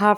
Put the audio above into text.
½